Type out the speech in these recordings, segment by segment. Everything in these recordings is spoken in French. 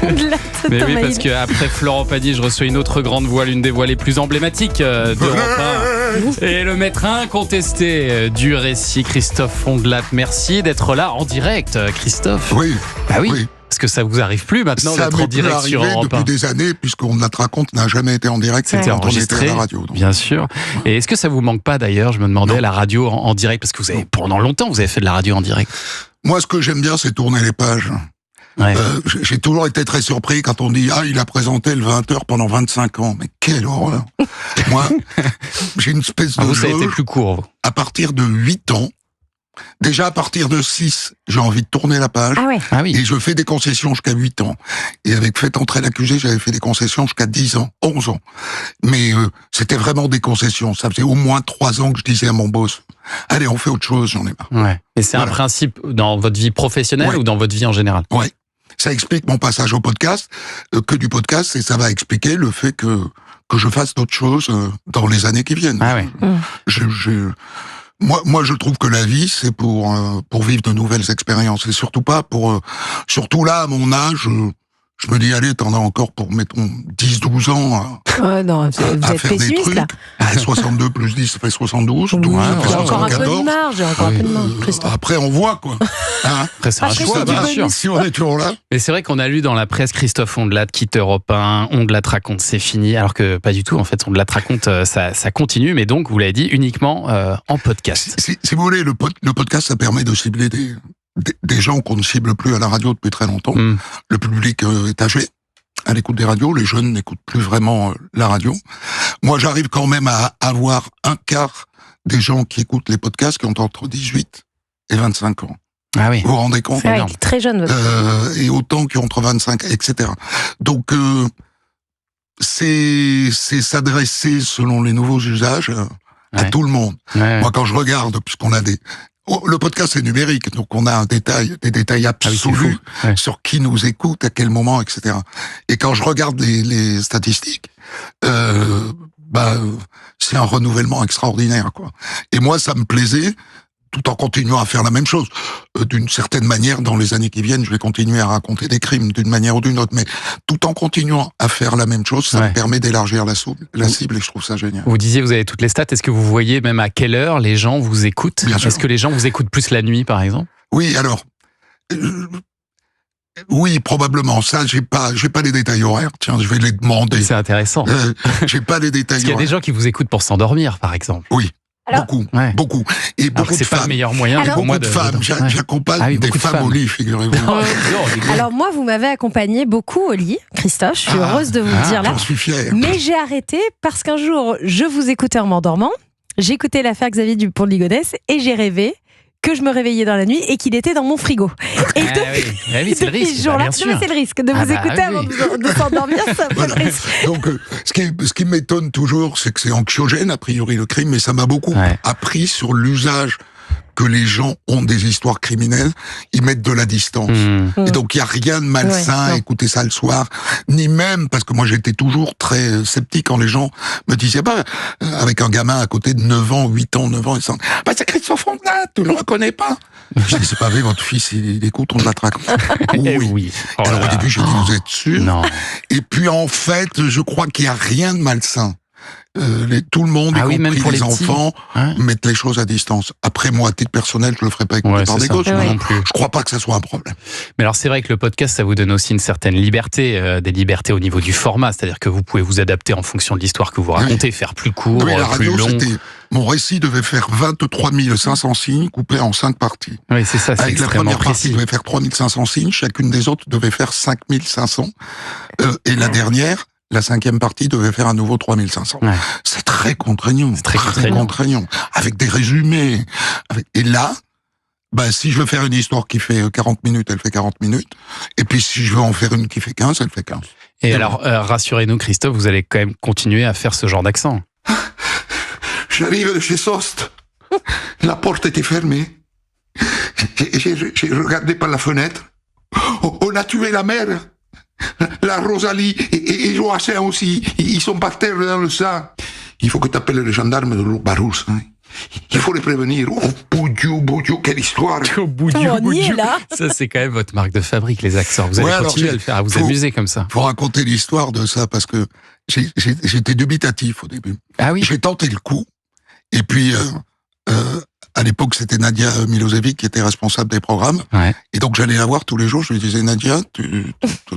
Fondelat, Mais Thomas oui, parce Hill. qu'après Florent Pagny, je reçois une autre grande voix, l'une des voix les plus emblématiques d'Europe 1. Et le maître incontesté du récit, Christophe Fondelat. Merci d'être là en direct, Christophe. Oui. Bah oui. Oui. Parce que ça vous arrive plus maintenant Ça d'être en m'est plus direct sur arrivé Europe 1. depuis des années, puisqu'on la raconte n'a jamais été en direct. C'était quand on était enregistré, à la radio. Donc. bien sûr. Et est-ce que ça vous manque pas d'ailleurs, je me demandais, la radio en direct, parce que vous avez, pendant longtemps, vous avez fait de la radio en direct. Moi, ce que j'aime bien, c'est tourner les pages. Ouais. J'ai toujours été très surpris quand on dit « Ah, il a présenté le 20h pendant 25 ans ». Mais quelle horreur. Moi, j'ai une espèce de Vous, ça a été jauge. plus court. À partir de 8 ans, déjà à partir de 6, j'ai envie de tourner la page. Ah ouais. Ah oui. Et je fais des concessions jusqu'à 8 ans. Et avec Faites entrer l'accusé, j'avais fait des concessions jusqu'à 10 ans, 11 ans. Mais c'était vraiment des concessions. Ça faisait au moins 3 ans que je disais à mon boss « Allez, on fait autre chose, j'en ai marre Ouais. Et c'est un principe dans votre vie professionnelle Ouais. ou dans votre vie en général ? ». Ouais. Ça explique mon passage au podcast, que du podcast, et ça va expliquer le fait que je fasse d'autres choses dans les années qui viennent. Ah ouais. Moi, je trouve que la vie, c'est pour vivre de nouvelles expériences, et surtout pas surtout là, à mon âge, je me dis, allez, t'en as encore pour, mettons, 10-12 ans Oh non, vous à êtes faire des pessimiste trucs. là. 62 plus 10, ça fait 72. Oui, 12, ça fait j'ai encore un peu de 74. marge, j'ai encore un peu de marge, Christophe. Après, on voit, quoi. Hein. Après, c'est un Après, choix, c'est du bien bonus. sûr. Si on est toujours là. Mais c'est vrai qu'on a lu dans la presse Christophe Fondelat quitte Europe 1, Ondelat raconte c'est fini, alors que pas du tout. En fait, Ondelat raconte ça continue, mais donc vous l'avez dit uniquement en podcast. Si vous voulez, le podcast, ça permet de cibler des gens qu'on ne cible plus à la radio depuis très longtemps. Mm. Le public est âgé à l'écoute des radios, les jeunes n'écoutent plus vraiment la radio. Moi, j'arrive quand même à avoir un quart des gens qui écoutent les podcasts qui ont entre 18 et 25 ans. Ah oui. Vous vous rendez compte? C'est vrai, énorme. il est très jeune. Votre... Et autant qui ont entre 25, etc. Donc, c'est s'adresser selon les nouveaux usages à Ouais. tout le monde. Ouais. Moi, quand je regarde, puisqu'on a le podcast est numérique, donc on a des détails Ah oui, c'est absolus fou. Ouais. sur qui nous écoute, à quel moment, etc. Et quand je regarde les statistiques, c'est un renouvellement extraordinaire, quoi. Et moi, ça me plaisait, tout en continuant à faire la même chose. D'une certaine manière, dans les années qui viennent, je vais continuer à raconter des crimes d'une manière ou d'une autre, mais tout en continuant à faire la même chose, ça Ouais. me permet d'élargir la cible et je trouve ça génial. Vous disiez, vous avez toutes les stats. Est-ce que vous voyez même à quelle heure les gens vous écoutent? Bien sûr. Est-ce que les gens vous écoutent plus la nuit, par exemple? Oui, alors, oui, probablement. Ça, j'ai pas les détails horaires. Tiens, je vais les demander. C'est intéressant. J'ai pas les détails Parce qu'il y a des horaires. gens qui vous écoutent pour s'endormir, par exemple. Oui. Alors- Ouais. Beaucoup. Et Alors beaucoup que de c'est pas le femmes. meilleur moyen Alors- pour moi Beaucoup de femmes. Ouais. J'accompagne Ah oui, des beaucoup de femmes au femmes. lit, figurez-vous. Alors moi, vous m'avez accompagné beaucoup au lit, Christophe. Je suis heureuse de vous le dire là. J'en suis fier. Mais j'ai arrêté parce qu'un jour, je vous écoutais en m'endormant. J'écoutais l'affaire Xavier Dupont de Ligonnès et j'ai rêvé que je me réveillais dans la nuit et qu'il était dans mon frigo. Et Ah oui, c'est le depuis risque, ce jour-là, bien non, sûr. mais c'est le risque de Ah vous bah écouter avant oui. de s'endormir, ça peut Voilà. le risque. Donc, ce qui m'étonne toujours, c'est que c'est anxiogène, a priori, le crime, mais ça m'a beaucoup Ouais. appris sur l'usage que les gens ont des histoires criminelles. Ils mettent de la distance. Mmh. Et donc, il n'y a rien de malsain Ouais, à non. écouter ça le soir, ni même, parce que moi, j'étais toujours très sceptique quand les gens me disaient, avec un gamin à côté de 9 ans, 8 ans, 9 ans, ils sont, c'est Christophe Fondelat, tu le reconnais pas? Je dis, c'est pas vrai, votre fils, il écoute, on la traque. Eh Oui. oui. Oh là Alors, au là. début, j'ai dit, vous êtes sûr? Non. Et puis, en fait, je crois qu'il n'y a rien de malsain. Tout le monde, Ah y oui, même compris pour les les petits. enfants, Ouais. mettent les choses à distance. Après, moi, à titre personnel, je le ferai pas écouter Ouais, par c'est des ça. gosses. Moi mais non plus. Je crois pas que ça soit un problème. Mais alors c'est vrai que le podcast, ça vous donne aussi une certaine liberté, des libertés au niveau du format, c'est-à-dire que vous pouvez vous adapter en fonction de l'histoire que vous racontez, faire plus court, Oui, la plus radio, long. mon récit devait faire 23 500 signes coupés en 5 parties. Oui, c'est ça, c'est Avec la extrêmement première partie précis. devait faire 3 500 signes, chacune des autres devait faire 5 500. Et la dernière, la 5e partie devait faire à nouveau 3 500. Ouais. C'est très contraignant. C'est très contraignant. Avec des résumés. Et là, si je veux faire une histoire qui fait 40 minutes, elle fait 40 minutes. Et puis si je veux en faire une qui fait 15, elle fait 15. Et alors, rassurez-nous, Christophe, vous allez quand même continuer à faire ce genre d'accent. J'arrive de chez Sost. La porte était fermée. J'ai regardé par la fenêtre. On a tué la mère. La Rosalie et Joachim aussi. Ils sont par terre dans le sang. Il faut que tu appelles les gendarmes de Barousse. Hein. Il faut les prévenir. Oh, Boudiou, quelle histoire. On y est là. Ça, c'est quand même votre marque de fabrique, les accents. Vous allez Ouais, continuer alors, à le faire, à vous amuser comme ça. Faut raconter l'histoire de ça, parce que j'étais dubitatif au début. Ah oui. J'ai tenté le coup, et puis à l'époque c'était Nadia Milosevic qui était responsable des programmes, Ouais. et donc j'allais la voir tous les jours, je lui disais Nadia,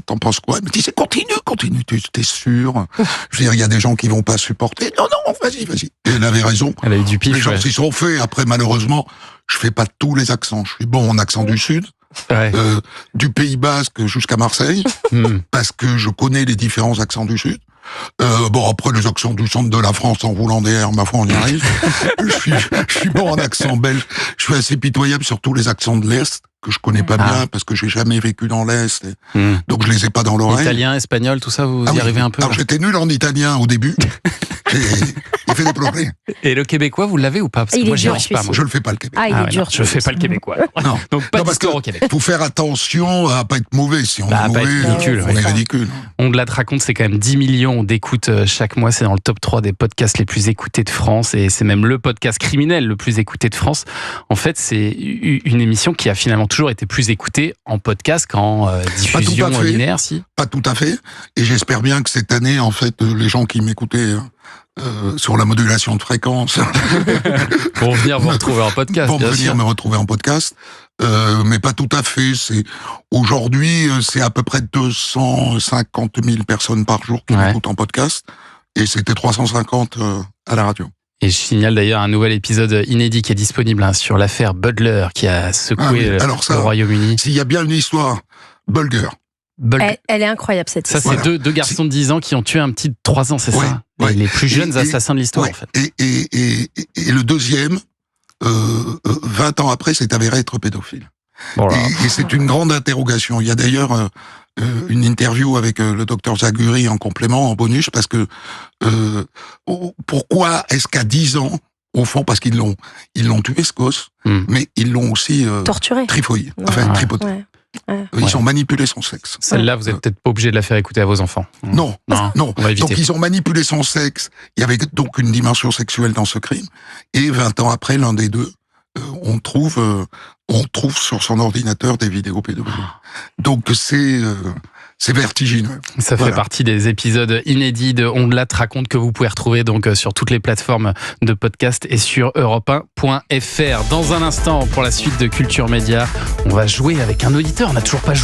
t'en penses quoi? Elle me disait continue, t'es sûr? Je veux dire, il y a des gens qui vont pas supporter. Non, vas-y. Et elle avait raison. Elle a eu du Les pif. gens Ouais. s'y sont faits. Après, malheureusement, je fais pas tous les accents. Je suis bon en accent du Sud, Ouais. du Pays Basque jusqu'à Marseille, parce que je connais les différents accents du Sud. Bon, après, les accents du centre de la France en roulant des airs, ma foi, on y arrive. je suis bon en accent belge. Je suis assez pitoyable sur tous les accents de l'Est, que je connais pas bien, parce que j'ai jamais vécu dans l'Est. Donc, je les ai pas dans l'oreille. Italien, espagnol, tout ça, vous y oui. arrivez un peu? Alors, j'étais nul en italien au début. J'ai fait des progrès. Et le québécois, vous l'avez ou pas? Parce que Il moi, est j'y dur, arrive pas, moi. Je le fais pas, le Québec. Ah, il Ah est ouais, dur. non, je fais pas le québécois. Non. Donc, pas Non, parce d'histoire que au Québec. faut faire attention à pas être mauvais. Si on Bah, est pas être mauvais, ridicule, on ouais. est ridicule. Ondelat raconte, c'est quand même 10 millions d'écoutes chaque mois. C'est dans le top 3 des podcasts les plus écoutés de France. Et c'est même le podcast criminel le plus écouté de France. En fait, c'est une émission qui a finalement toujours été plus écoutée en podcast qu'en diffusion fait. linéaire, si. Pas tout à fait. Et j'espère bien que cette année, en fait, les gens qui m'écoutaient sur la modulation de fréquence Pour venir vous retrouver en podcast, vont bien venir sûr. me retrouver en podcast. Mais pas tout à fait. Aujourd'hui, c'est à peu près 250 000 personnes par jour qui m'écoutent en podcast. Et c'était 350 à la radio. Et je signale d'ailleurs un nouvel épisode inédit qui est disponible sur l'affaire Butler qui a secoué Alors ça, le Royaume-Uni. S'il y a bien une histoire, Bulger. Elle est incroyable cette Ça, histoire. c'est deux garçons de 10 ans qui ont tué un petit de 3 ans, c'est Ouais, ça? ouais. Les plus jeunes assassins de l'histoire, Ouais. en fait. Et le deuxième, 20 ans après, s'est avéré être pédophile. Bon, Et c'est une grande interrogation. Il y a d'ailleurs une interview avec le docteur Zaguri en complément, en bonus, parce que pourquoi est-ce qu'à 10 ans, au fond, parce qu'ils l'ont tué, ce gosse, mais ils l'ont aussi Torturé. trifoyé, tripoté. Ouais. Ils ont manipulé son sexe. Celle-là, vous n'êtes peut-être pas obligé de la faire écouter à vos enfants. Non. On va éviter. Donc ils ont manipulé son sexe. Il y avait donc une dimension sexuelle dans ce crime. Et 20 ans après, l'un des deux, on trouve sur son ordinateur des vidéos pédophiles. Donc c'est vertigineux. Ça fait partie des épisodes inédits de Ondelat raconte que vous pouvez retrouver donc sur toutes les plateformes de podcast et sur europe1.fr. Dans un instant, pour la suite de Culture Média, on va jouer avec un auditeur. On n'a toujours pas joué.